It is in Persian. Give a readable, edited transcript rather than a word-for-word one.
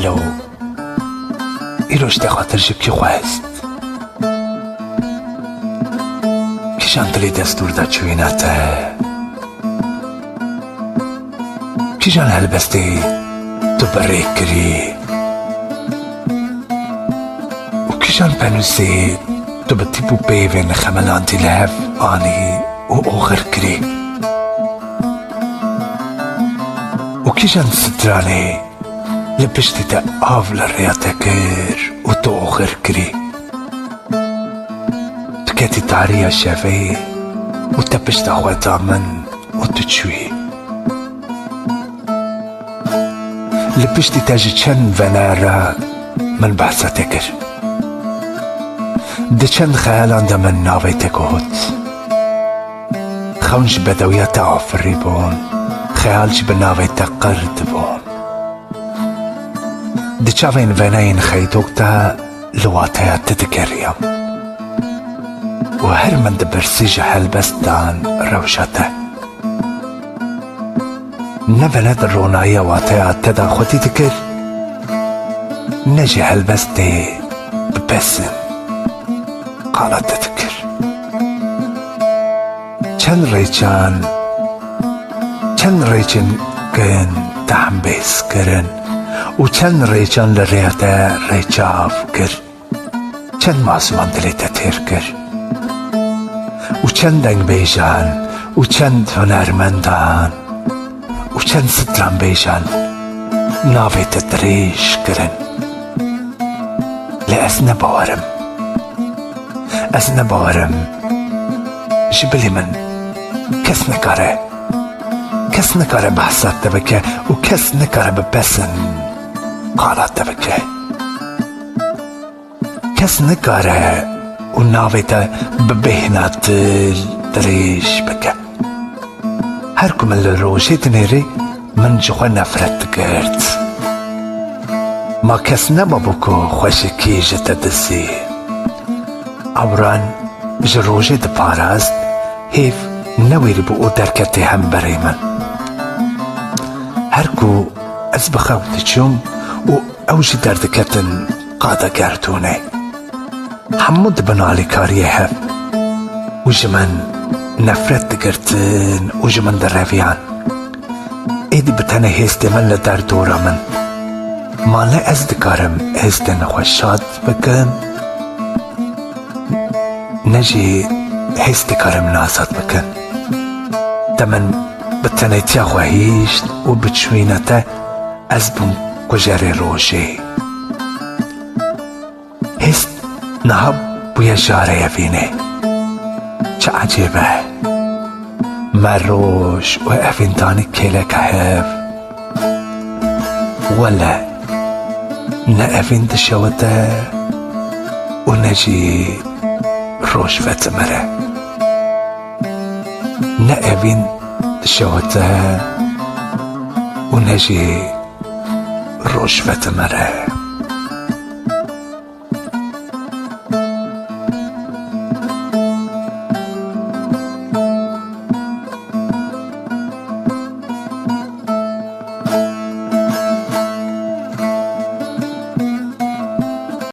هلو ایروش ده خاطر جب کی خواست کشان دلی دستور دا چویناته کشان هلبستی تو بریک کری و کشان پنوسی تو بتیبو بیوین خملان دی لحف آنی و اوغر کری و کشان سترانی لپشتی تا آف لریاته کر و تو اوغر کری تكاتي تعريا شافي وتبشت أخواتا من وتتشوي لبشتي تاجي چند ونارا من بحثا تكر ده چند خيالان ده من ناوي تكوت خونش بدوية تعافري بون خيالش بناوي تقرد بون ده چاوين وناين خيطوك تا لواتها تتكريم وهر من دبرسيج هلبستان روشته نبلد الروناية واتيا تدا خوتي تكر نجي هلبستي ببسن قالت تذكر چند ريچن كن دعم بيس كرن و چند ريچن لرياته ريچاف كر چند معصومان دلي تتير كر و چند دنگ بیشان و چند هنرمندان و چند ستران بیشان ناوی تدریش کرن لی از نباورم جبلی من کس نکاره بحثات دبکه و کس نکاره ببسن قالات دبکه کس نکاره و ناوی تا ببهنات دریش بکه هر کو من لروشی تنیری من جخوا نفرت کرد ما کس نما بکو خوشکی جتا دسی اوران جروشی دپاراست هیف نویری بو درکتی هم برای من هر کو از بخوت چوم و اوجی دردکتن قادا گردونه حمود بنالي كاريه هف وجمن نفرت دقرتن وجمن درافيان ايدي بتانا هيستي من لدار دورا من ما لا ازدكارم هيستي نخوشات بكن نجي هيستي كارم نازات بكن تمن بتانا يتياغو هيشت وبتشوينتا ازبن كجاري روشي هيست نهب بويا جاري فيني چه عجيبه مروش و افنداني كيلك هف ولا نا افند شوته و نجي روش فتمره نا افند شوته و نجي روش فتمره